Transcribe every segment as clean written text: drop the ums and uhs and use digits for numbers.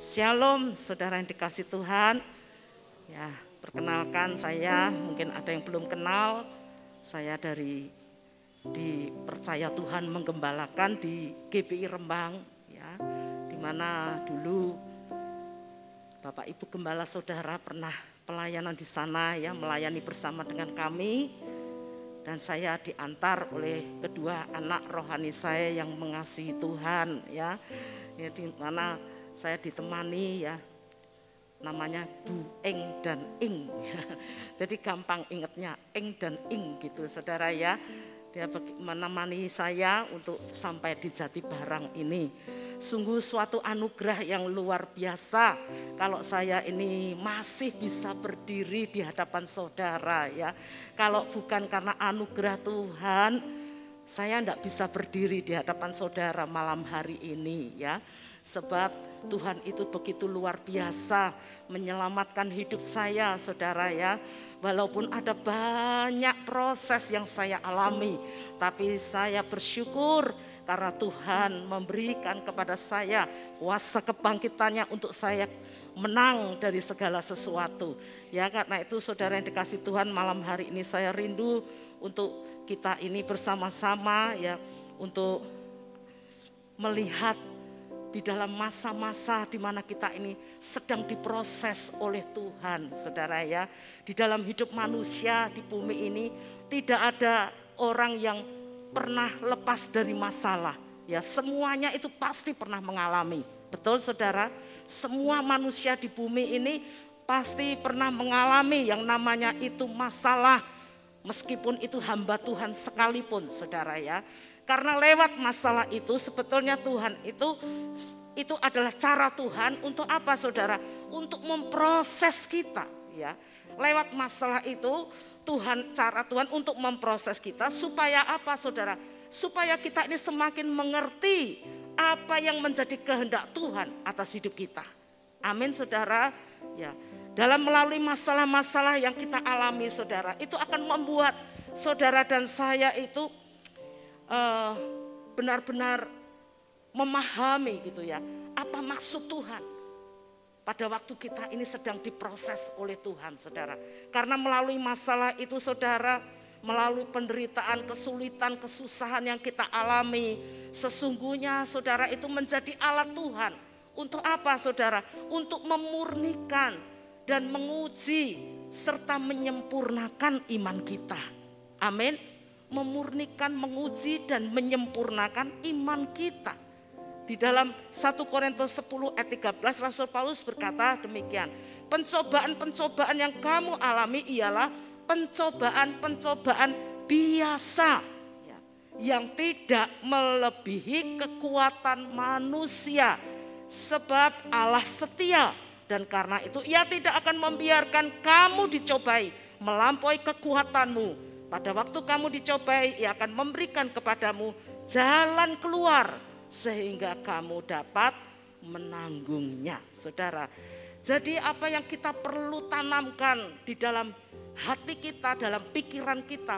Shalom saudara yang dikasih Tuhan. Ya, perkenalkan saya, mungkin ada yang belum kenal. Saya dipercaya Tuhan menggembalakan di GBI Rembang ya, di mana dulu Bapak Ibu Gembala Saudara pernah pelayanan di sana ya, melayani bersama dengan kami. Dan saya diantar oleh kedua anak rohani saya yang mengasihi Tuhan ya, di mana saya ditemani ya, namanya Bu Eng dan Ing. Jadi gampang ingatnya Eng dan Ing gitu saudara ya. Dia menemani saya untuk sampai di Jatibarang ini. Sungguh suatu anugerah yang luar biasa kalau saya ini masih bisa berdiri di hadapan saudara ya. Kalau bukan karena anugerah Tuhan, saya tidak bisa berdiri di hadapan saudara malam hari ini ya. Sebab Tuhan itu begitu luar biasa menyelamatkan hidup saya saudara ya. Walaupun ada banyak proses yang saya alami, tapi saya bersyukur karena Tuhan memberikan kepada saya kuasa kebangkitannya untuk saya menang dari segala sesuatu. Ya, karena itu saudara yang dikasih Tuhan, malam hari ini saya rindu untuk kita ini bersama-sama ya, untuk melihat di dalam masa-masa di mana kita ini sedang diproses oleh Tuhan, saudara ya. Di dalam hidup manusia di bumi ini tidak ada orang yang pernah lepas dari masalah. Ya, semuanya itu pasti pernah mengalami. Betul saudara? Semua manusia di bumi ini pasti pernah mengalami yang namanya itu masalah. Meskipun itu hamba Tuhan sekalipun saudara ya. Karena lewat masalah itu sebetulnya Tuhan itu adalah cara Tuhan untuk apa saudara? Untuk memproses kita ya. Lewat masalah itu cara Tuhan untuk memproses kita supaya apa saudara? Supaya kita ini semakin mengerti apa yang menjadi kehendak Tuhan atas hidup kita. Amin saudara ya. Dalam melalui masalah-masalah yang kita alami saudara, itu akan membuat saudara dan saya itu benar-benar memahami gitu ya, apa maksud Tuhan pada waktu kita ini sedang diproses oleh Tuhan saudara. Karena melalui masalah itu saudara, melalui penderitaan, kesulitan, kesusahan yang kita alami, sesungguhnya saudara itu menjadi alat Tuhan. Untuk apa saudara? Untuk memurnikan dan menguji serta menyempurnakan iman kita. Amin. Memurnikan, menguji dan menyempurnakan iman kita. Di dalam 1 Korintus 10 ayat 13 Rasul Paulus berkata demikian. Pencobaan-pencobaan yang kamu alami ialah pencobaan-pencobaan biasa ya, yang tidak melebihi kekuatan manusia. Sebab Allah setia dan karena itu Ia tidak akan membiarkan kamu dicobai melampaui kekuatanmu. Pada waktu kamu dicobai, Ia akan memberikan kepadamu jalan keluar sehingga kamu dapat menanggungnya, saudara. Jadi apa yang kita perlu tanamkan di dalam hati kita, dalam pikiran kita,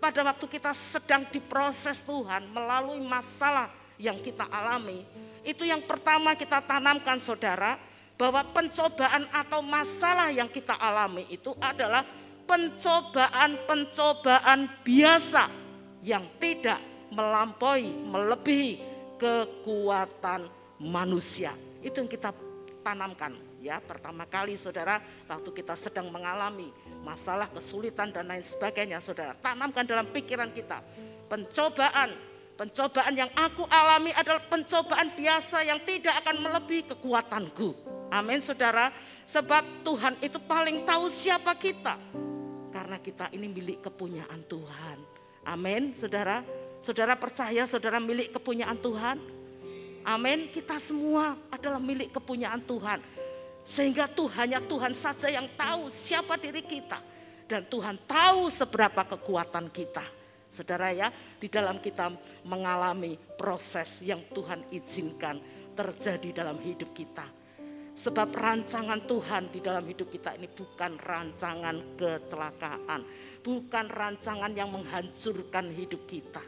pada waktu kita sedang diproses Tuhan melalui masalah yang kita alami, itu yang pertama kita tanamkan, saudara, bahwa pencobaan atau masalah yang kita alami itu adalah pencobaan-pencobaan biasa yang tidak melebihi kekuatan manusia. Itu yang kita tanamkan ya, pertama kali saudara, waktu kita sedang mengalami masalah, kesulitan dan lain sebagainya, saudara, tanamkan dalam pikiran kita. Pencobaan yang aku alami adalah pencobaan biasa yang tidak akan melebihi kekuatanku. Amin saudara. Sebab Tuhan itu paling tahu siapa kita. Karena kita ini milik kepunyaan Tuhan. Amin saudara. Saudara percaya saudara milik kepunyaan Tuhan? Amin. Kita semua adalah milik kepunyaan Tuhan. Sehingga hanya Tuhan saja yang tahu siapa diri kita. Dan Tuhan tahu seberapa kekuatan kita. Saudara ya, di dalam kita mengalami proses yang Tuhan izinkan terjadi dalam hidup kita. Sebab rancangan Tuhan di dalam hidup kita ini bukan rancangan kecelakaan, bukan rancangan yang menghancurkan hidup kita.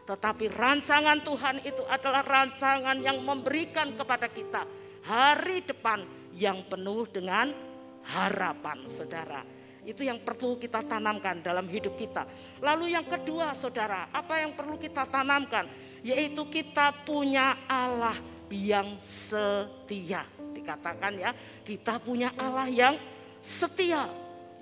Tetapi rancangan Tuhan itu adalah rancangan yang memberikan kepada kita hari depan yang penuh dengan harapan, saudara. Itu yang perlu kita tanamkan dalam hidup kita. Lalu yang kedua, saudara, apa yang perlu kita tanamkan? Yaitu kita punya Allah yang setia. Dikatakan ya, kita punya Allah yang setia.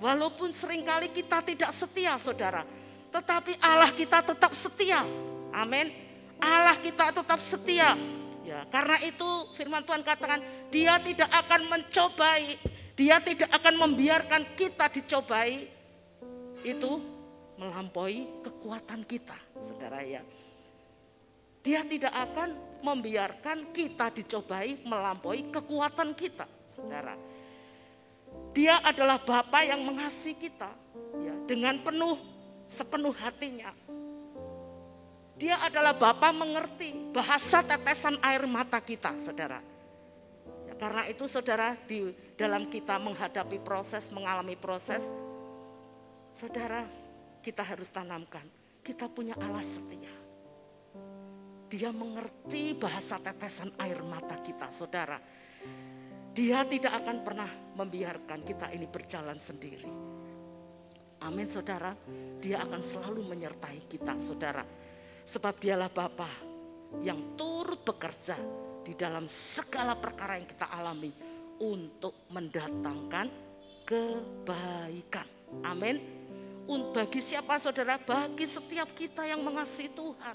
Walaupun seringkali kita tidak setia, saudara, tetapi Allah kita tetap setia. Amin. Allah kita tetap setia. Ya, karena itu firman Tuhan katakan, Dia tidak akan mencobai, Dia tidak akan membiarkan kita dicobai itu melampaui kekuatan kita, saudara ya. Dia tidak akan membiarkan kita dicobai melampaui kekuatan kita, saudara. Dia adalah Bapa yang mengasihi kita ya, dengan sepenuh hatinya. Dia adalah Bapa mengerti bahasa tetesan air mata kita, saudara. Ya, karena itu saudara, di dalam kita menghadapi proses, mengalami proses, saudara, kita harus tanamkan, kita punya Allah setia. Dia mengerti bahasa tetesan air mata kita, saudara. Dia tidak akan pernah membiarkan kita ini berjalan sendiri. Amin, saudara. Dia akan selalu menyertai kita, saudara. Sebab Dialah Bapa yang turut bekerja di dalam segala perkara yang kita alami untuk mendatangkan kebaikan. Amin. Bagi siapa, saudara? Bagi setiap kita yang mengasihi Tuhan,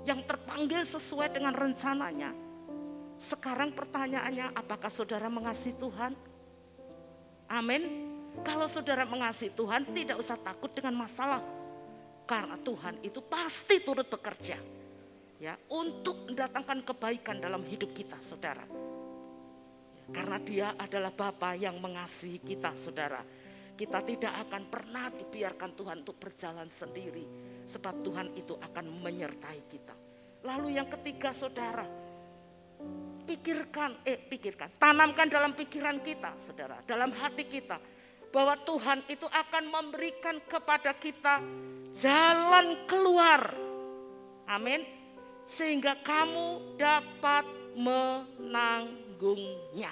yang terpanggil sesuai dengan rencananya. Sekarang pertanyaannya, apakah saudara mengasihi Tuhan? Amin. Kalau saudara mengasihi Tuhan, tidak usah takut dengan masalah. Karena Tuhan itu pasti turut bekerja ya, untuk mendatangkan kebaikan dalam hidup kita, saudara. Karena Dia adalah Bapa yang mengasihi kita, saudara. Kita tidak akan pernah dibiarkan Tuhan untuk berjalan sendiri. Sebab Tuhan itu akan menyertai kita. Lalu yang ketiga, saudara, pikirkan, tanamkan dalam pikiran kita, saudara, dalam hati kita, bahwa Tuhan itu akan memberikan kepada kita jalan keluar. Amin. Sehingga kamu dapat menanggungnya.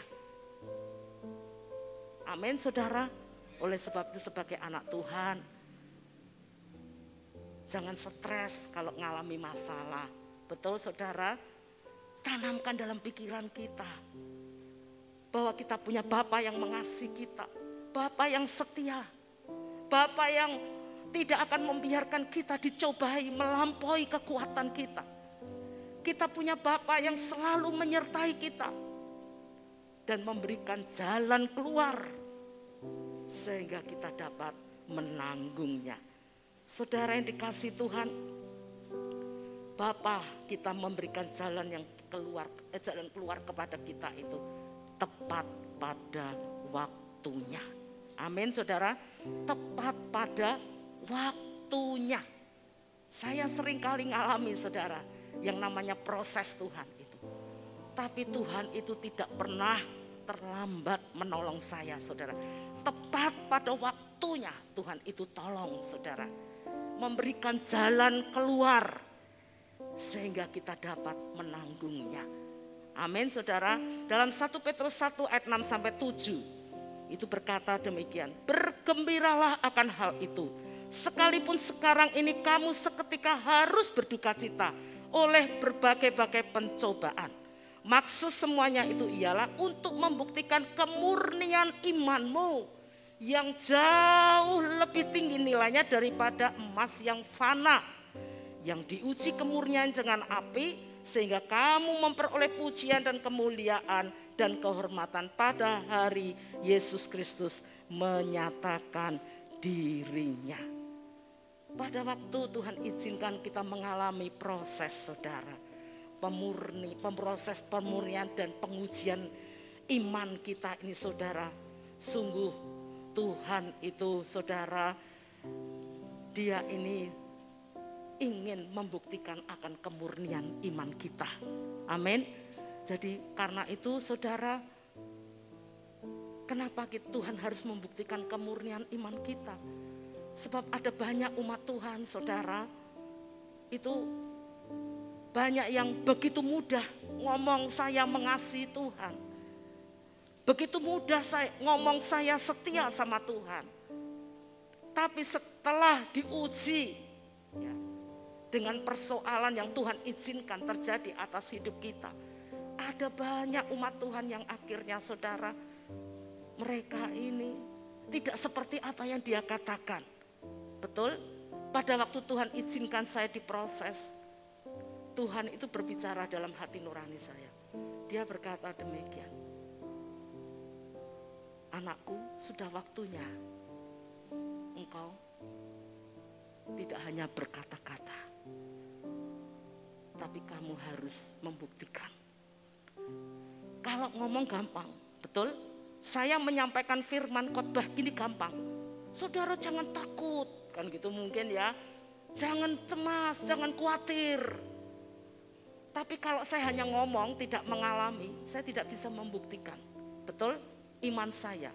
Amin, saudara. Oleh sebab itu sebagai anak Tuhan, jangan stres kalau ngalami masalah. Betul, saudara? Tanamkan dalam pikiran kita bahwa kita punya Bapa yang mengasihi kita, Bapa yang setia, Bapa yang tidak akan membiarkan kita dicobai melampaui kekuatan kita. Kita punya Bapa yang selalu menyertai kita dan memberikan jalan keluar sehingga kita dapat menanggungnya. Saudara yang dikasihi Tuhan, Bapa kita memberikan jalan keluar kepada kita itu tepat pada waktunya. Amin, saudara. Tepat pada waktunya. Saya sering kali ngalami, saudara, yang namanya proses Tuhan itu. Tapi Tuhan itu tidak pernah terlambat menolong saya, saudara. Tepat pada waktunya Tuhan itu tolong, saudara. Memberikan jalan keluar sehingga kita dapat menanggungnya. Amin, saudara. Dalam 1 Petrus 1 ayat 6 sampai 7 itu berkata demikian, bergembiralah akan hal itu, sekalipun sekarang ini kamu seketika harus berduka cita oleh berbagai-bagai pencobaan. Maksud semuanya itu ialah untuk membuktikan kemurnian imanmu yang jauh lebih tinggi nilainya daripada emas yang fana, yang diuji kemurnian dengan api, sehingga kamu memperoleh pujian dan kemuliaan dan kehormatan pada hari Yesus Kristus menyatakan dirinya. Pada waktu Tuhan izinkan kita mengalami proses, saudara, proses pemurnian dan pengujian iman kita ini, saudara, sungguh Tuhan itu, saudara, Dia ini ingin membuktikan akan kemurnian iman kita. Amin. Jadi karena itu, saudara, kenapa Tuhan harus membuktikan kemurnian iman kita? Sebab ada banyak umat Tuhan, saudara, itu banyak yang begitu mudah ngomong saya mengasihi Tuhan. Begitu mudah saya ngomong saya setia sama Tuhan. Tapi setelah diuji ya, dengan persoalan yang Tuhan izinkan terjadi atas hidup kita, ada banyak umat Tuhan yang akhirnya saudara, mereka ini tidak seperti apa yang dia katakan. Betul? Pada waktu Tuhan izinkan saya diproses, Tuhan itu berbicara dalam hati nurani saya. Dia berkata demikian, anakku, sudah waktunya engkau tidak hanya berkata-kata, tapi kamu harus membuktikan. Kalau ngomong gampang, betul? Saya menyampaikan firman khotbah gini gampang. Saudara jangan takut, kan gitu mungkin ya. Jangan cemas, jangan khawatir. Tapi kalau saya hanya ngomong, tidak mengalami, saya tidak bisa membuktikan. Betul? Iman saya.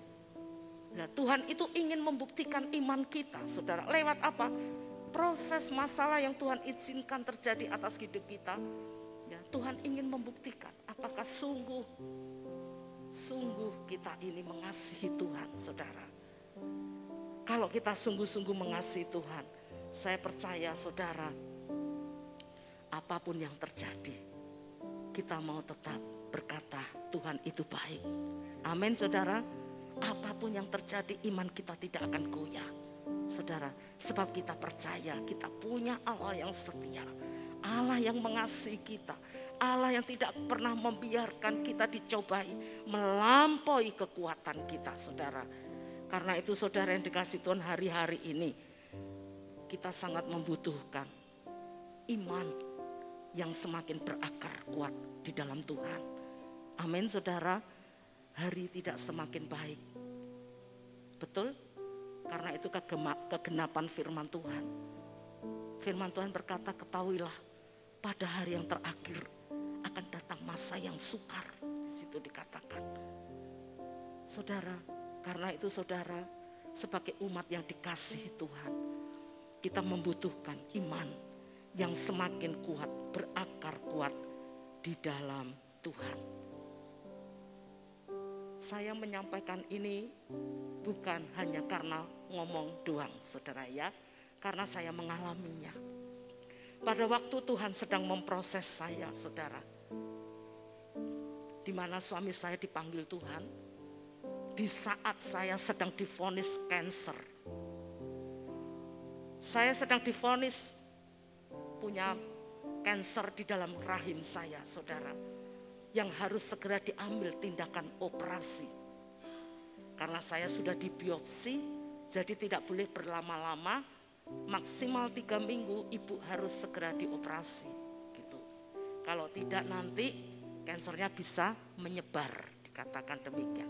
Nah, Tuhan itu ingin membuktikan iman kita, saudara. Lewat apa? Proses masalah yang Tuhan izinkan terjadi atas hidup kita. Ya, Tuhan ingin membuktikan apakah sungguh kita ini mengasihi Tuhan, saudara. Kalau kita sungguh-sungguh mengasihi Tuhan, saya percaya saudara, apapun yang terjadi, kita mau tetap berkata Tuhan itu baik. Amin saudara. Apapun yang terjadi, iman kita tidak akan goyah, saudara. Sebab kita percaya kita punya Allah yang setia, Allah yang mengasihi kita, Allah yang tidak pernah membiarkan kita dicobai melampaui kekuatan kita, saudara. Karena itu saudara yang dikasih Tuhan, hari-hari ini kita sangat membutuhkan iman yang semakin berakar kuat di dalam Tuhan. Amin saudara. Hari tidak semakin baik. Betul? Karena itu kegenapan firman Tuhan. Firman Tuhan berkata, ketahuilah pada hari yang terakhir akan datang masa yang sukar. Di situ dikatakan. Saudara, karena itu saudara, sebagai umat yang dikasihi Tuhan, kita membutuhkan iman yang semakin kuat, berakar kuat di dalam Tuhan. Saya menyampaikan ini bukan hanya karena ngomong doang, saudara ya, karena saya mengalaminya. Pada waktu Tuhan sedang memproses saya, saudara, di mana suami saya dipanggil Tuhan, di saat saya sedang divonis kanker. Saya sedang divonis punya kanker di dalam rahim saya, saudara, yang harus segera diambil tindakan operasi. Karena saya sudah dibiopsi, jadi tidak boleh berlama-lama, maksimal 3 minggu ibu harus segera dioperasi gitu. Kalau tidak nanti kansernya bisa menyebar, dikatakan demikian.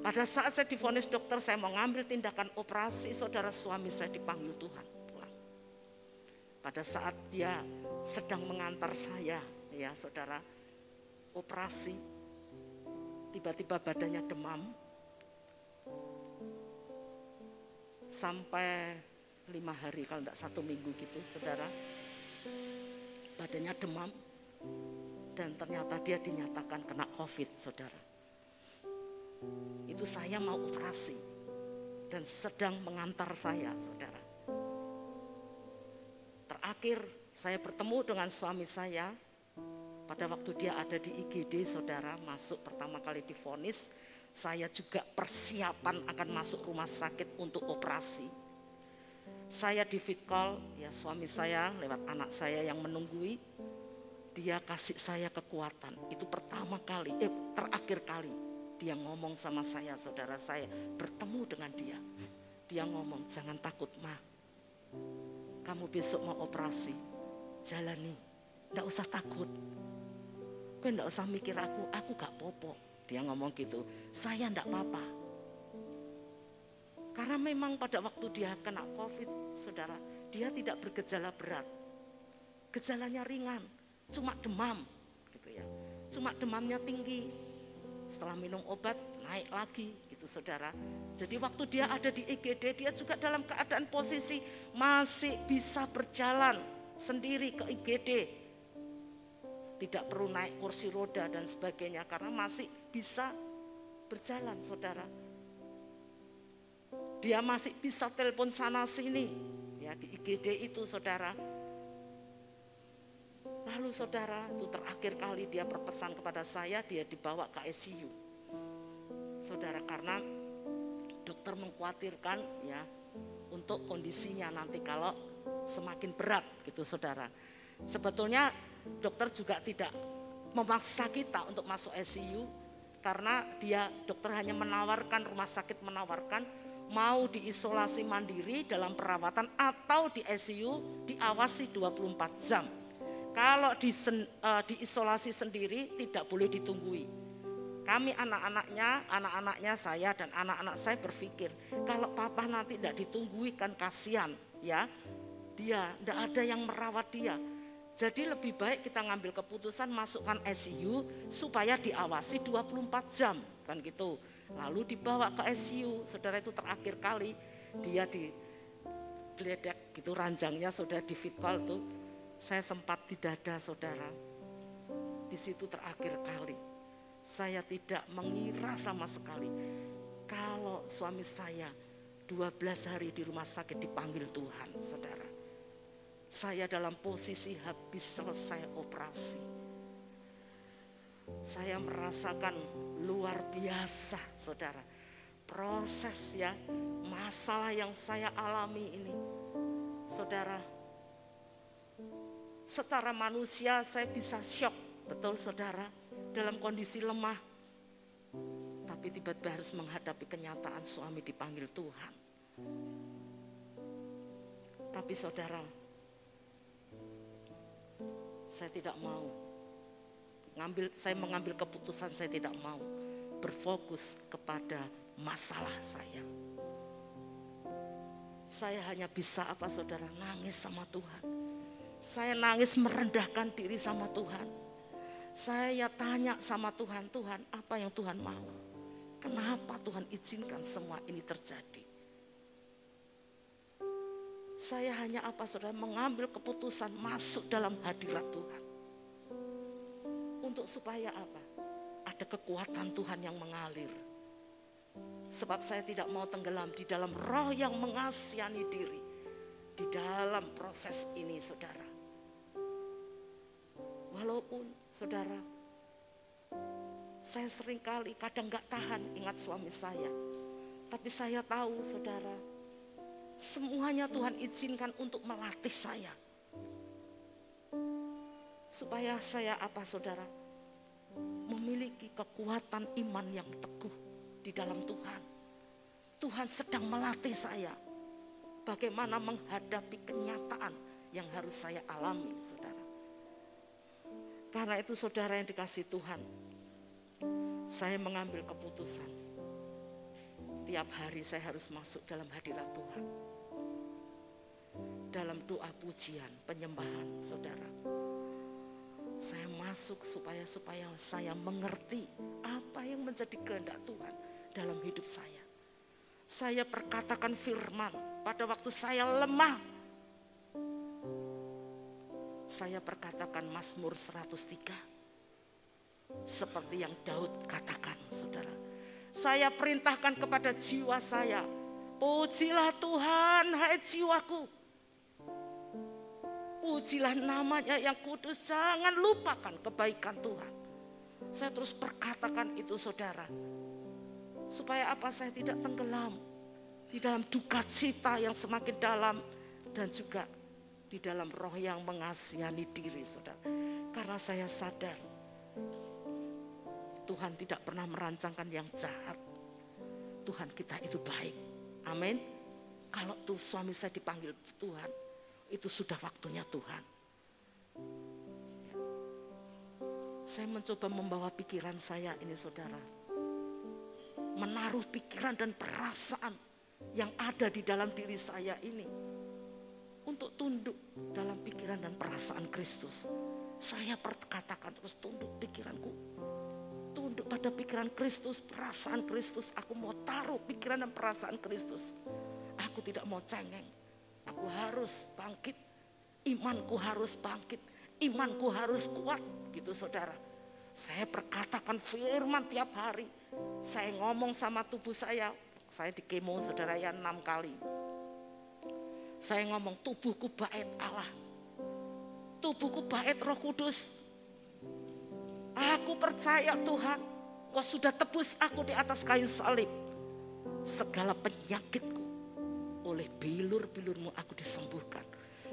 Pada saat saya divonis dokter, saya mau ngambil tindakan operasi, saudara, suami saya dipanggil Tuhan pulang. Pada saat dia sedang mengantar saya, ya saudara, operasi, tiba-tiba badannya demam sampai 5 hari, kalau tidak 1 minggu gitu, saudara. Badannya demam dan ternyata dia dinyatakan kena COVID, saudara. Itu saya mau operasi dan sedang mengantar saya, saudara. Terakhir saya bertemu dengan suami saya pada waktu dia ada di IGD, saudara, masuk pertama kali divonis. Saya juga persiapan akan masuk rumah sakit untuk operasi. Saya di fit call, ya suami saya lewat anak saya yang menunggui. Dia kasih saya kekuatan. Itu pertama kali, terakhir kali dia ngomong sama saya, saudara. Saya bertemu dengan dia. Dia ngomong, jangan takut Ma, kamu besok mau operasi, jalani, nggak usah takut. Kau enggak usah mikir aku gak popo. Dia ngomong gitu. Saya enggak apa-apa. Karena memang pada waktu dia kena COVID, saudara, dia tidak bergejala berat. Gejalanya ringan, cuma demam gitu ya. Cuma demamnya tinggi. Setelah minum obat naik lagi gitu, saudara. Jadi waktu dia ada di IGD, dia juga dalam keadaan posisi masih bisa berjalan sendiri ke IGD. Tidak perlu naik kursi roda dan sebagainya, karena masih bisa berjalan, saudara. Dia masih bisa telepon sana sini, ya di IGD itu, saudara. Lalu saudara, itu terakhir kali dia berpesan kepada saya, dia dibawa ke ICU. Saudara, karena dokter mengkhawatirkan ya untuk kondisinya nanti kalau semakin berat gitu, saudara. Sebetulnya dokter juga tidak memaksa kita untuk masuk ICU, karena dokter hanya menawarkan, rumah sakit menawarkan mau diisolasi mandiri dalam perawatan atau di ICU diawasi 24 jam. Kalau diisolasi sendiri tidak boleh ditungguin. Kami anak-anaknya saya dan anak-anak saya berpikir, kalau papa nanti tidak ditungguin kan kasihan ya. Dia tidak ada yang merawat dia. Jadi lebih baik kita ngambil keputusan masukkan ICU supaya diawasi 24 jam kan gitu. Lalu dibawa ke ICU, saudara. Itu terakhir kali dia digledek gitu, ranjangnya saudara, di fit-call tuh. Saya sempat di dada, saudara. Di situ terakhir kali. Saya tidak mengira sama sekali kalau suami saya 12 hari di rumah sakit dipanggil Tuhan, saudara. Saya dalam posisi habis selesai operasi. Saya merasakan luar biasa, saudara. Proses ya, masalah yang saya alami ini, saudara. Secara manusia saya bisa syok, betul saudara, dalam kondisi lemah. Tapi tiba-tiba harus menghadapi kenyataan suami dipanggil Tuhan. Tapi saudara, saya tidak mau. Saya mengambil keputusan, saya tidak mau berfokus kepada masalah saya. Saya hanya bisa apa, saudara, nangis sama Tuhan. Saya nangis merendahkan diri sama Tuhan. Saya tanya sama Tuhan, Tuhan apa yang Tuhan mau? Kenapa Tuhan izinkan semua ini terjadi? Saya hanya apa, saudara, mengambil keputusan masuk dalam hadirat Tuhan. Untuk supaya apa? Ada kekuatan Tuhan yang mengalir. Sebab saya tidak mau tenggelam di dalam roh yang mengasihani diri. Di dalam proses ini, saudara. Walaupun, saudara, saya seringkali kadang gak tahan ingat suami saya. Tapi saya tahu, saudara, semuanya Tuhan izinkan untuk melatih saya. Supaya saya apa, saudara, memiliki kekuatan iman yang teguh di dalam Tuhan. Tuhan sedang melatih saya bagaimana menghadapi kenyataan yang harus saya alami, saudara. Karena itu, saudara yang dikasihi Tuhan, saya mengambil keputusan. Tiap hari saya harus masuk dalam hadirat Tuhan. Dalam doa pujian, penyembahan, saudara. Saya masuk supaya saya mengerti apa yang menjadi kehendak Tuhan dalam hidup saya. Saya perkatakan firman pada waktu saya lemah. Saya perkatakan Mazmur 103. Seperti yang Daud katakan, saudara. Saya perintahkan kepada jiwa saya, pujilah Tuhan, hai jiwaku. Pujilah namanya yang kudus, jangan lupakan kebaikan Tuhan. Saya terus perkatakan itu, saudara. Supaya apa? Saya tidak tenggelam di dalam duka cita yang semakin dalam. Dan juga di dalam roh yang mengasihani diri, saudara. Karena saya sadar Tuhan tidak pernah merancangkan yang jahat. Tuhan kita itu baik. Amin. Kalau tuh suami saya dipanggil Tuhan, itu sudah waktunya Tuhan. Saya mencoba membawa pikiran saya ini, saudara, menaruh pikiran dan perasaan yang ada di dalam diri saya ini untuk tunduk dalam pikiran dan perasaan Kristus. Saya perkatakan terus, tunduk pikiranku, tunduk pada pikiran Kristus, perasaan Kristus. Aku mau taruh pikiran dan perasaan Kristus. Aku tidak mau cengeng. Aku harus bangkit. Imanku harus bangkit. Imanku harus kuat, gitu saudara. Saya perkatakan firman tiap hari. Saya ngomong sama tubuh saya di kemo saudara ya 6 kali. Saya ngomong tubuhku bait Allah. Tubuhku bait Roh Kudus. Aku percaya Tuhan, Kau sudah tebus aku di atas kayu salib. Segala penyakitku oleh bilur-bilur-Mu aku disembuhkan.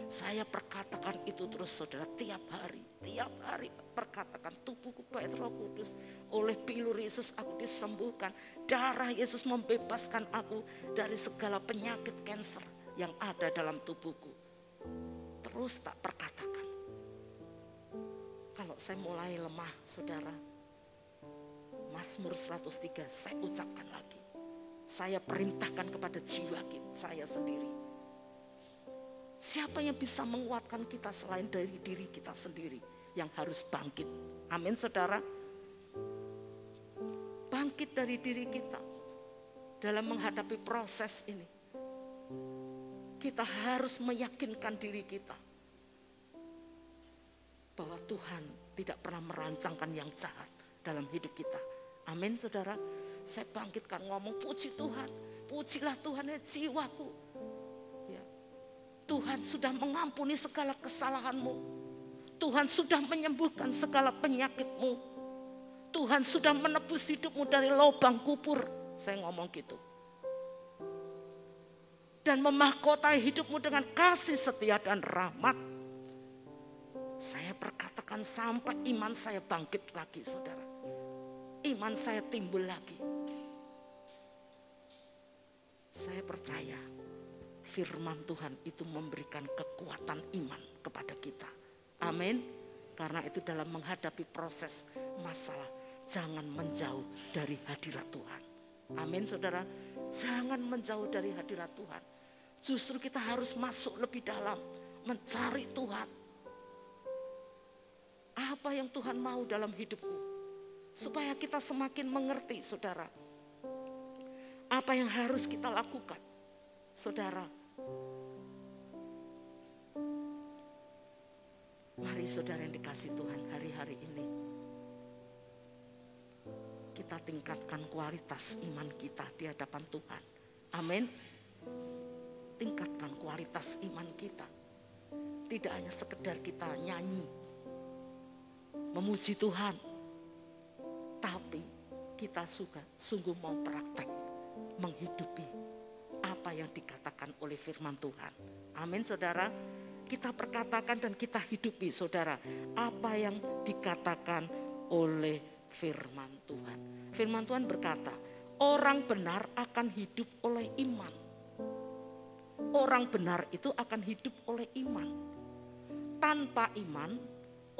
Saya perkatakan itu terus saudara tiap hari perkatakan tubuhku bait Roh Kudus, oleh bilur Yesus aku disembuhkan, darah Yesus membebaskan aku dari segala penyakit kanker yang ada dalam tubuhku. Terus tak perkatakan. Kalau saya mulai lemah saudara, Mazmur 103 saya ucapkan lagi. Saya perintahkan kepada jiwa saya sendiri. Siapa yang bisa menguatkan kita selain dari diri kita sendiri yang harus bangkit. Amin saudara. Bangkit dari diri kita dalam menghadapi proses ini. Kita harus meyakinkan diri kita bahwa Tuhan tidak pernah merancangkan yang jahat dalam hidup kita. Amin saudara. Saya bangkitkan ngomong puji Tuhan. Pujilah Tuhan ya jiwaku. Tuhan sudah mengampuni segala kesalahanmu. Tuhan sudah menyembuhkan segala penyakitmu. Tuhan sudah menebus hidupmu dari lubang kubur. Saya ngomong gitu. Dan memahkotai hidupmu dengan kasih setia dan rahmat. Saya perkatakan sampai iman saya bangkit lagi saudara. Iman saya timbul lagi. Saya percaya firman Tuhan itu memberikan kekuatan iman kepada kita. Amin. Karena itu dalam menghadapi proses masalah, jangan menjauh dari hadirat Tuhan. Amin saudara. Jangan menjauh dari hadirat Tuhan. Justru kita harus masuk lebih dalam, mencari Tuhan. Apa yang Tuhan mau dalam hidupku? Supaya kita semakin mengerti saudara. Apa yang harus kita lakukan? Saudara, mari saudara yang dikasih Tuhan hari-hari ini kita tingkatkan kualitas iman kita di hadapan Tuhan. Amin. Tingkatkan kualitas iman kita. Tidak hanya sekedar kita nyanyi, memuji Tuhan, tapi kita sungguh mau praktek menghidupi apa yang dikatakan oleh firman Tuhan. Amin saudara. Kita perkatakan dan kita hidupi saudara apa yang dikatakan oleh firman Tuhan. Firman Tuhan berkata, orang benar akan hidup oleh iman. Orang benar itu akan hidup oleh iman. Tanpa iman,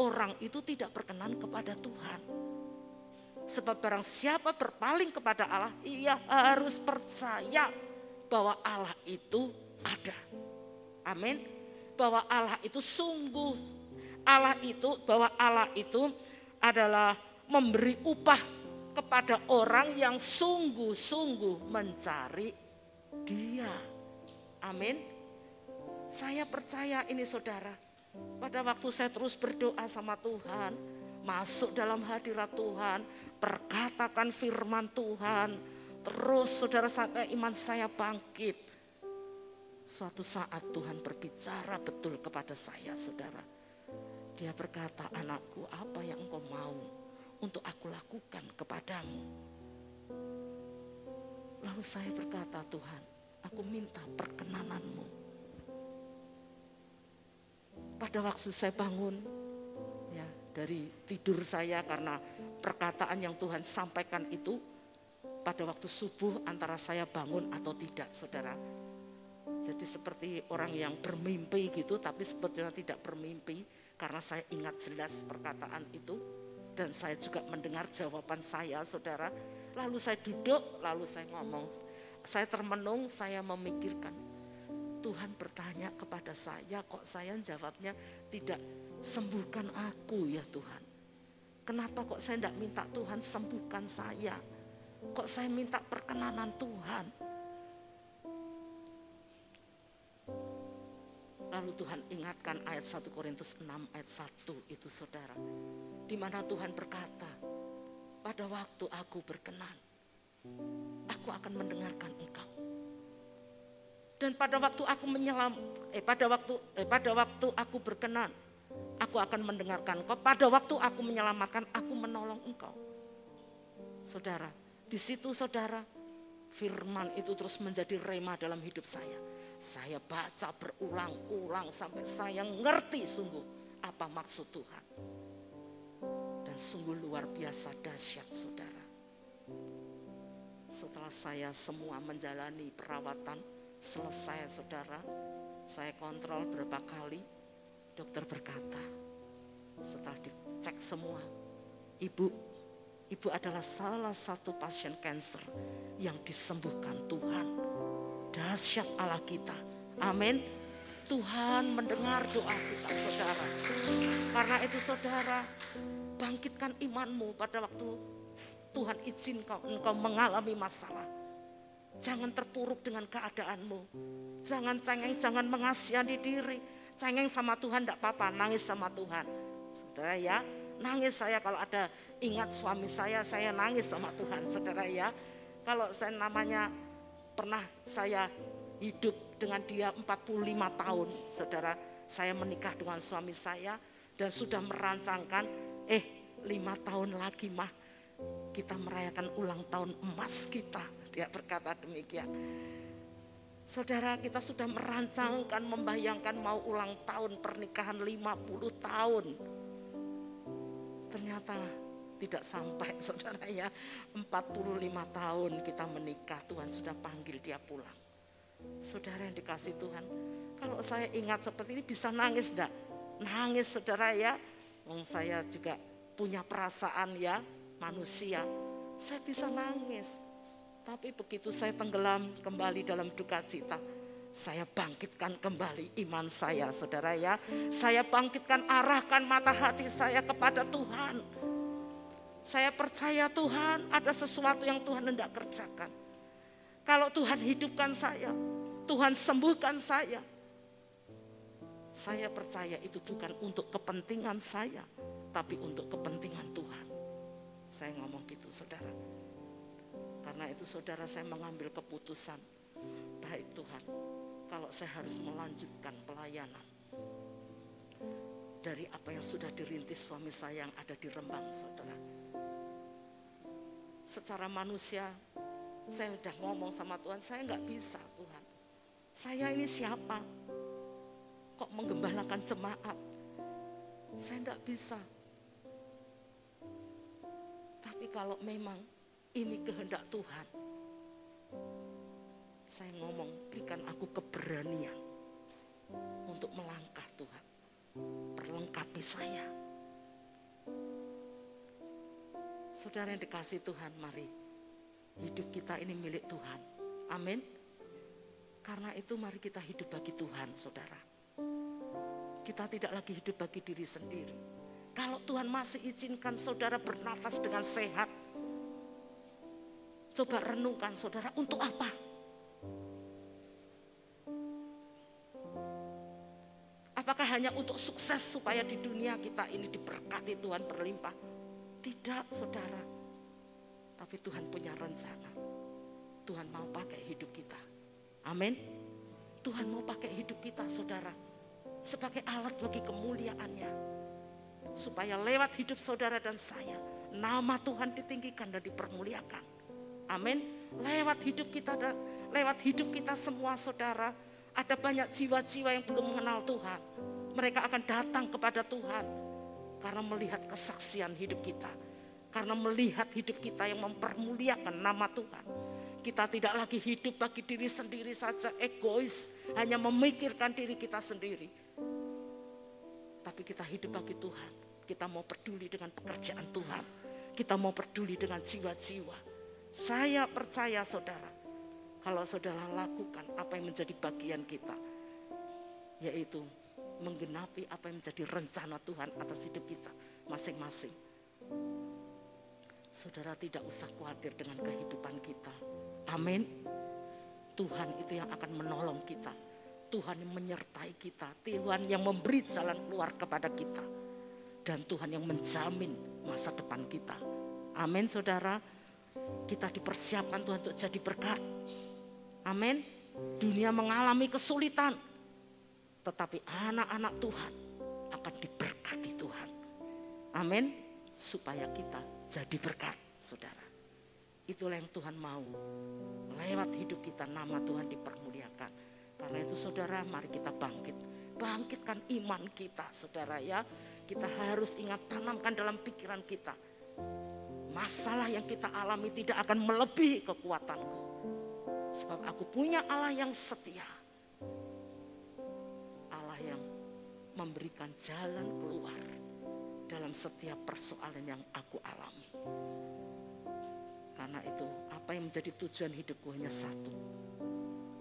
orang itu tidak berkenan kepada Tuhan. Sebab barang siapa berpaling kepada Allah, ia harus percaya bahwa Allah itu ada. Amin. Bahwa Allah itu sungguh, bahwa Allah itu adalah memberi upah kepada orang yang sungguh-sungguh mencari Dia. Amin. Saya percaya ini saudara. Pada waktu saya terus berdoa sama Tuhan, masuk dalam hadirat Tuhan, perkatakan firman Tuhan, terus saudara sampai iman saya bangkit. Suatu saat Tuhan berbicara betul kepada saya saudara. Dia berkata, anakku, apa yang engkau mau untuk aku lakukan kepadamu? Lalu saya berkata, Tuhan, aku minta perkenananmu. Pada waktu saya bangun ya dari tidur saya karena perkataan yang Tuhan sampaikan itu, pada waktu subuh antara saya bangun atau tidak saudara. Jadi seperti orang yang bermimpi gitu, tapi sebetulnya tidak bermimpi karena saya ingat jelas perkataan itu dan saya juga mendengar jawaban saya saudara. Lalu saya duduk, lalu saya ngomong, saya termenung, saya memikirkan. Tuhan bertanya kepada saya, kok saya jawabnya tidak sembuhkan aku ya Tuhan. Kenapa kok saya tidak minta Tuhan sembuhkan saya? Kok saya minta perkenanan Tuhan? Lalu Tuhan ingatkan ayat 1 Korintus 6 ayat 1 itu saudara. di mana Tuhan berkata, pada waktu aku berkenan, aku akan mendengarkan engkau. Dan pada waktu aku pada waktu aku berkenan, aku akan mendengarkan engkau. Pada waktu aku menyelamatkan, aku menolong engkau. Saudara, di situ saudara, firman itu terus menjadi rema dalam hidup saya. Saya baca berulang-ulang sampai saya ngerti sungguh apa maksud Tuhan. Dan sungguh luar biasa dahsyat saudara. Setelah saya semua menjalani perawatan, selesai saudara, saya kontrol berapa kali, dokter berkata, setelah dicek semua, ibu adalah salah satu pasien kanker yang disembuhkan Tuhan. Dahsyat Allah kita, amin. Tuhan mendengar doa kita saudara. Karena itu saudara, bangkitkan imanmu pada waktu Tuhan izinkan engkau mengalami masalah. Jangan terpuruk dengan keadaanmu. Jangan cengeng, jangan mengasihani diri. Cengeng sama Tuhan tidak apa-apa, nangis sama Tuhan. Saudara ya, nangis saya kalau ada ingat suami saya nangis sama Tuhan. Saudara ya, kalau saya namanya pernah saya hidup dengan dia 45 tahun. Saudara, saya menikah dengan suami saya dan sudah merancangkan 5 tahun lagi mah kita merayakan ulang tahun emas kita. Dia berkata demikian. Saudara, kita sudah merancangkan, membayangkan mau ulang tahun pernikahan 50 tahun. Ternyata tidak sampai saudara ya. 45 tahun kita menikah, Tuhan sudah panggil dia pulang. Saudara yang dikasih Tuhan, kalau saya ingat seperti ini bisa nangis enggak? Nangis saudara ya. Saya juga punya perasaan ya, manusia. Saya bisa nangis. Tapi begitu saya tenggelam kembali dalam duka cita, saya bangkitkan kembali iman saya saudara ya. Saya bangkitkan, arahkan mata hati saya kepada Tuhan. Saya percaya Tuhan ada sesuatu yang Tuhan hendak kerjakan. Kalau Tuhan hidupkan saya, Tuhan sembuhkan saya percaya itu bukan untuk kepentingan saya, tapi untuk kepentingan Tuhan. Saya ngomong gitu saudara. Karena itu saudara, saya mengambil keputusan, baik Tuhan, kalau saya harus melanjutkan pelayanan dari apa yang sudah dirintis suami saya yang ada di Rembang saudara. Secara manusia saya sudah ngomong sama Tuhan, saya nggak bisa Tuhan. Saya ini siapa? Kok menggembalakan jemaat? Saya nggak bisa. Tapi kalau memang ini kehendak Tuhan, saya ngomong, berikan aku keberanian untuk melangkah Tuhan. Perlengkapi saya. Saudara yang dikasih Tuhan, mari hidup kita ini milik Tuhan. Amin. Karena itu mari kita hidup bagi Tuhan saudara. Kita tidak lagi hidup bagi diri sendiri. Kalau Tuhan masih izinkan saudara bernafas dengan sehat, coba renungkan saudara, untuk apa? Apakah hanya untuk sukses supaya di dunia kita ini diberkati Tuhan berlimpah? Tidak saudara. Tapi Tuhan punya rencana. Tuhan mau pakai hidup kita. Amin. Tuhan mau pakai hidup kita saudara sebagai alat bagi kemuliaannya. Supaya lewat hidup saudara dan saya, nama Tuhan ditinggikan dan dipermuliakan. Amin. Lewat hidup kita semua saudara, ada banyak jiwa-jiwa yang belum mengenal Tuhan. Mereka akan datang kepada Tuhan karena melihat kesaksian hidup kita, karena melihat hidup kita yang mempermuliakan nama Tuhan. Kita tidak lagi hidup bagi diri sendiri saja, egois, hanya memikirkan diri kita sendiri. Tapi kita hidup bagi Tuhan. Kita mau peduli dengan pekerjaan Tuhan. Kita mau peduli dengan jiwa-jiwa. Saya percaya saudara, kalau saudara lakukan apa yang menjadi bagian kita, yaitu menggenapi apa yang menjadi rencana Tuhan atas hidup kita masing-masing. Saudara tidak usah khawatir dengan kehidupan kita. Amin. Tuhan itu yang akan menolong kita. Tuhan yang menyertai kita. Tuhan yang memberi jalan keluar kepada kita. dan Tuhan yang menjamin masa depan kita. Amin saudara. Kita dipersiapkan Tuhan untuk jadi berkat. Amin. Dunia mengalami kesulitan, tetapi anak-anak Tuhan akan diberkati Tuhan. Amin. Supaya kita jadi berkat saudara. Itulah yang Tuhan mau. Lewat hidup kita nama Tuhan dipermuliakan. Karena itu saudara, mari kita bangkit. Bangkitkan iman kita saudara ya. Kita harus ingat, tanamkan dalam pikiran kita. Masalah yang kita alami tidak akan melebihi kekuatanku. Sebab aku punya Allah yang setia. Allah yang memberikan jalan keluar dalam setiap persoalan yang aku alami. Karena itu apa yang menjadi tujuan hidupku hanya satu.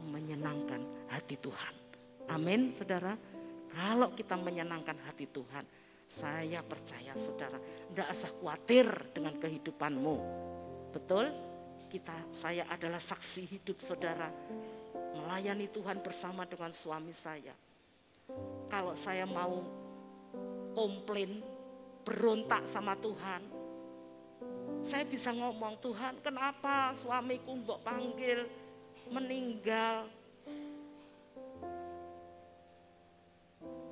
Menyenangkan hati Tuhan. Amin saudara. Kalau kita menyenangkan hati Tuhan, saya percaya saudara, tidak usah khawatir dengan kehidupanmu. Betul? Saya adalah saksi hidup saudara. Melayani Tuhan bersama dengan suami saya. Kalau saya mau komplain, berontak sama Tuhan, saya bisa ngomong, Tuhan kenapa suamiku mbok panggil meninggal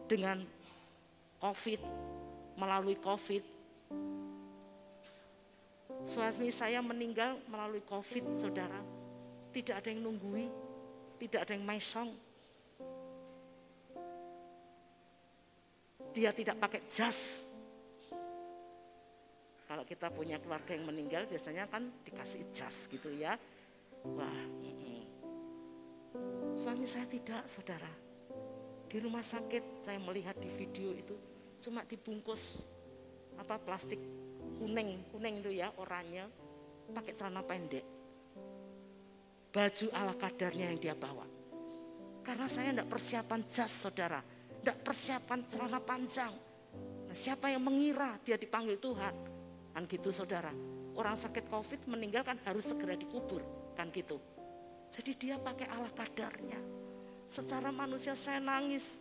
dengan COVID, melalui COVID. Suami saya meninggal melalui COVID saudara. Tidak ada yang nunggui, tidak ada yang maisong. Dia tidak pakai jas. Kalau kita punya keluarga yang meninggal biasanya kan dikasih jas gitu ya. Wah, suami saya tidak saudara. Di rumah sakit saya melihat di video itu cuma dibungkus plastik kuning itu ya, oranye, pakai celana pendek. Baju ala kadarnya yang dia bawa. Karena saya tidak persiapan jas saudara, tidak persiapan celana panjang. Nah, siapa yang mengira dia dipanggil Tuhan? Kan gitu saudara. Orang sakit COVID meninggal kan harus segera dikubur, kan gitu. Jadi dia pakai ala kadarnya. Secara manusia saya nangis,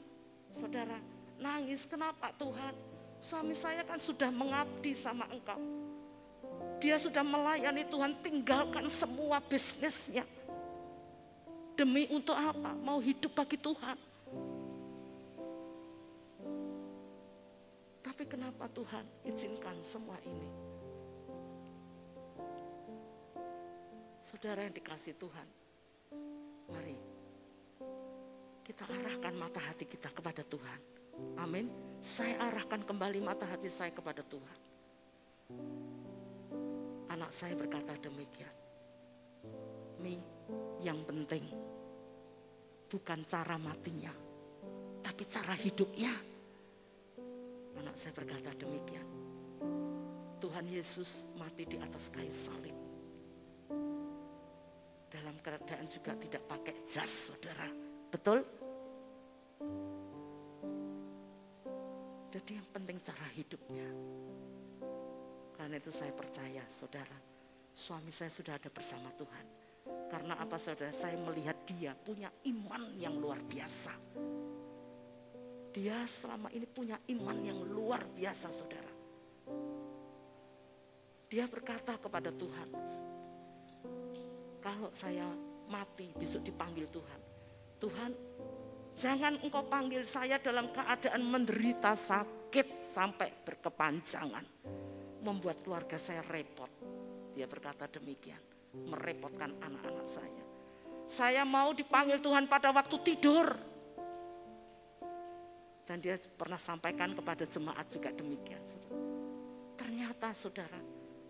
saudara, nangis. Kenapa Tuhan? Suami saya kan sudah mengabdi sama Engkau. Dia sudah melayani Tuhan, tinggalkan semua bisnisnya. Demi untuk apa? Mau hidup bagi Tuhan. Tapi kenapa Tuhan izinkan semua ini? Saudara yang dikasih Tuhan, mari kita arahkan mata hati kita kepada Tuhan. Amin. Saya arahkan kembali mata hati saya kepada Tuhan. Anak saya berkata demikian. Mi, yang penting bukan cara matinya, tapi cara hidupnya. Anak saya berkata demikian. Tuhan Yesus mati di atas kayu salib. Dalam keadaan juga tidak pakai jas, saudara. Betul? Jadi yang penting cara hidupnya. Karena itu saya percaya, saudara, suami saya sudah ada bersama Tuhan. Karena apa saudara? Saya melihat dia punya iman yang luar biasa. Dia selama ini punya iman yang luar biasa, saudara. Dia berkata kepada Tuhan, kalau saya mati besok dipanggil Tuhan. Tuhan, jangan Engkau panggil saya dalam keadaan menderita sakit sampai berkepanjangan. Membuat keluarga saya repot. Dia berkata demikian, merepotkan anak-anak saya. Saya mau dipanggil Tuhan pada waktu tidur. Dan dia pernah sampaikan kepada jemaat juga demikian. Ternyata saudara,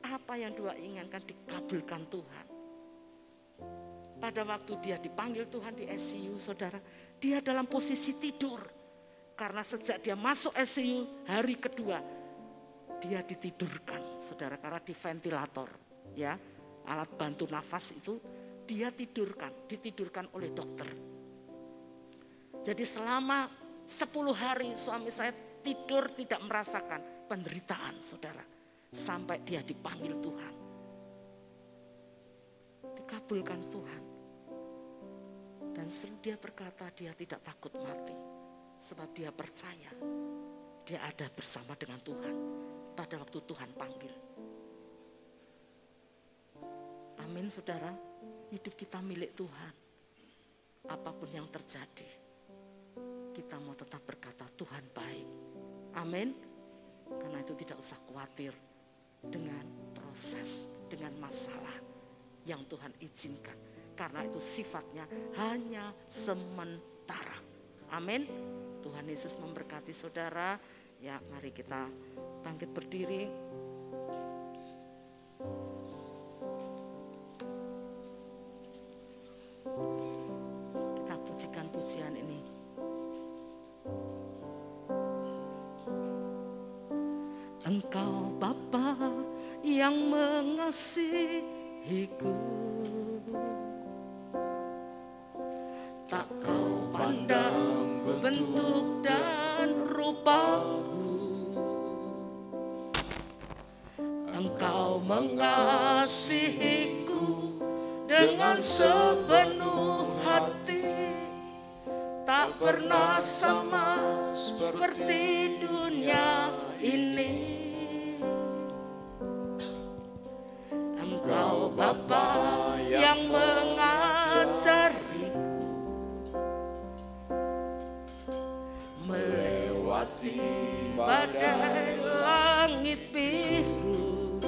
apa yang dia inginkan dikabulkan Tuhan. Pada waktu dia dipanggil Tuhan di ICU, saudara, dia dalam posisi tidur. Karena sejak dia masuk ICU hari kedua, dia ditidurkan, saudara, karena di ventilator, ya, alat bantu nafas itu dia ditidurkan oleh dokter. Jadi selama 10 hari suami saya tidur tidak merasakan penderitaan, saudara, sampai dia dipanggil Tuhan, dikabulkan Tuhan. Dan dia berkata dia tidak takut mati, sebab dia percaya dia ada bersama dengan Tuhan pada waktu Tuhan panggil. Amin saudara, hidup kita milik Tuhan. Apapun yang terjadi, kita mau tetap berkata Tuhan baik. Amin. Karena itu tidak usah khawatir dengan proses, dengan masalah yang Tuhan izinkan. Karena itu sifatnya hanya sementara. Amin. Tuhan Yesus memberkati saudara. Ya, mari kita bangkit berdiri. Kita pujikan pujian ini. Engkau Bapa yang mengasihiku, tak kau pandang bentuk dan rupaku. Engkau mengasihiku dengan sepenuh hati, tak pernah sama seperti dunia ini. Engkau Bapa yang mengajariku melewati badai langit biru.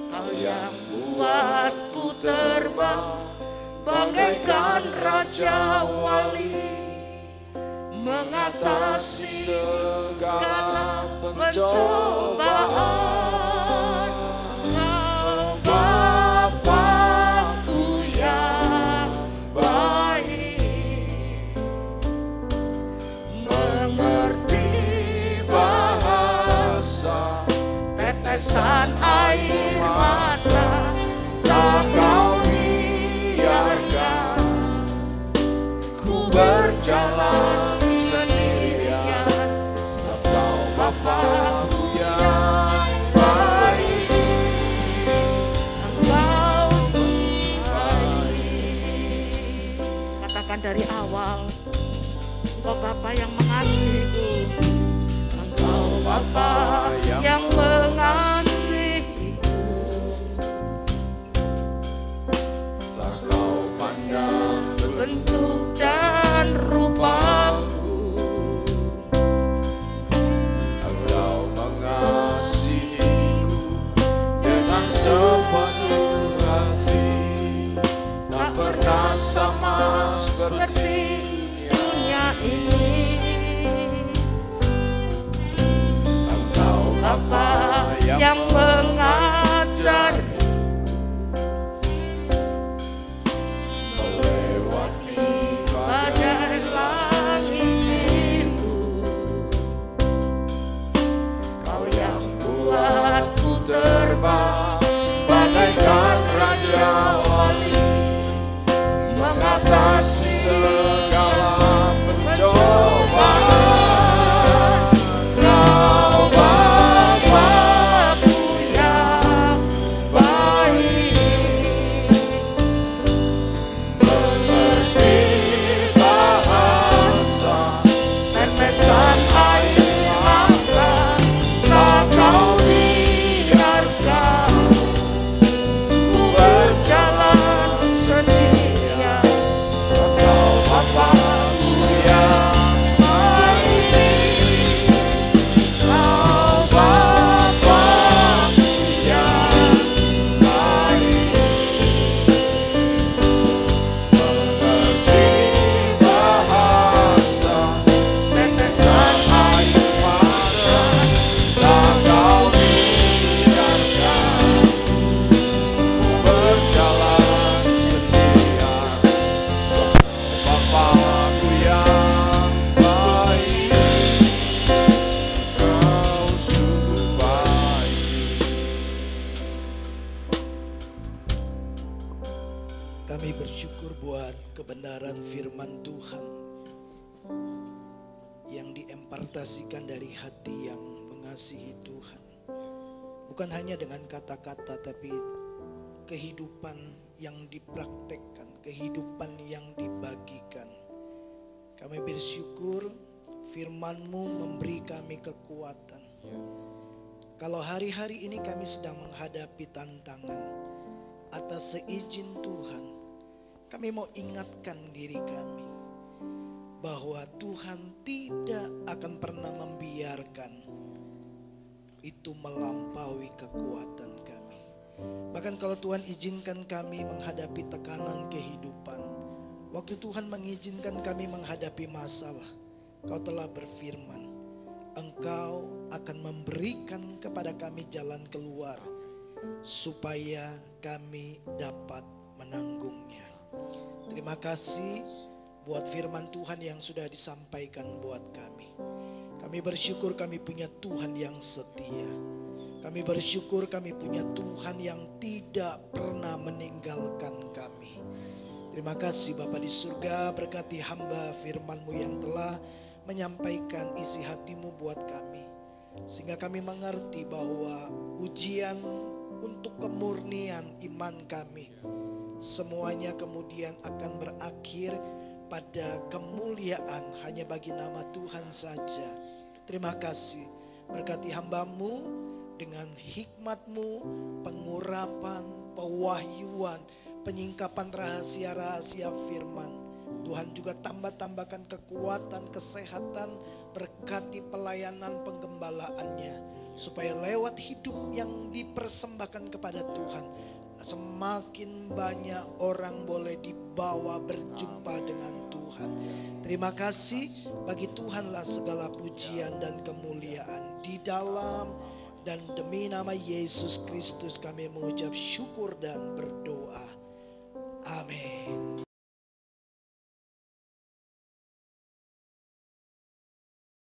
Kau yang buatku terbang bagaikan raja wali, mengatasi segala pencobaan. Kau Bapakku yang baik, mengerti bahasa tetesan air mata, tak kau biarkan ku berjalan sendirian. Sebab kau Bapakku yang baik, Engkau baik. Katakan dari awal, Engkau Bapa yang mengasihiku, Engkau Bapa yang mengasihiku, tak kau pandang bentuk dan rupaku. Engkau mengasihiku dengan sepenuh hati, tak pernah sama seperti dunia ini. Engkau Bapa yang mengajar melewati badai langit biru. Kau yang buatku terbang bagaikan raja wali, mengatasi segala pencobaan. Kau Bapakku yang baik, mengerti bahasa tetesan air mata, tak kau biarkan ku berjalan sendirian. Sebab kau Bapakku yang baik, kau Bapakku yang baik, mengerti bahasa tetesan air mata, tak kau biarkan Ku berjalan sendirian. Sebab Bapakku yang baik, Kau sungguh baik. Kami bersyukur buat kebenaran firman Tuhan yang diimpartasikan dari hati yang mengasihi Tuhan. Bukan hanya dengan kata-kata, tapi kehidupan yang dipraktekkan, kehidupan yang dibagikan. Kami bersyukur Firman-Mu memberi kami kekuatan. Kalau hari-hari ini kami sedang menghadapi tantangan, atas seizin Tuhan, kami mau ingatkan diri kami bahwa Tuhan tidak akan pernah membiarkan itu melampaui kekuatan kami. Bahkan kalau Tuhan izinkan kami menghadapi tekanan kehidupan, waktu Tuhan mengizinkan kami menghadapi masalah, Kau telah berfirman, Engkau akan memberikan kepada kami jalan keluar supaya kami dapat menanggungnya. Terima kasih buat firman Tuhan yang sudah disampaikan buat kami. Kami bersyukur kami punya Tuhan yang setia. Kami bersyukur kami punya Tuhan yang tidak pernah meninggalkan kami. Terima kasih Bapa di surga, berkati hamba firman-Mu yang telah menyampaikan isi hati-Mu buat kami. Sehingga kami mengerti bahwa ujian untuk kemurnian iman kami semuanya kemudian akan berakhir pada kemuliaan hanya bagi nama Tuhan saja. Terima kasih, berkati hamba-Mu dengan hikmat-Mu, pengurapan, pewahyuan, penyingkapan rahasia-rahasia firman. Tuhan juga tambahkan kekuatan, kesehatan, berkati pelayanan penggembalaannya, supaya lewat hidup yang dipersembahkan kepada Tuhan, semakin banyak orang boleh dibawa berjumpa dengan Tuhan. Terima kasih, bagi Tuhanlah segala pujian dan kemuliaan. Di dalam dan demi nama Yesus Kristus kami mengucap syukur dan berdoa. Amin.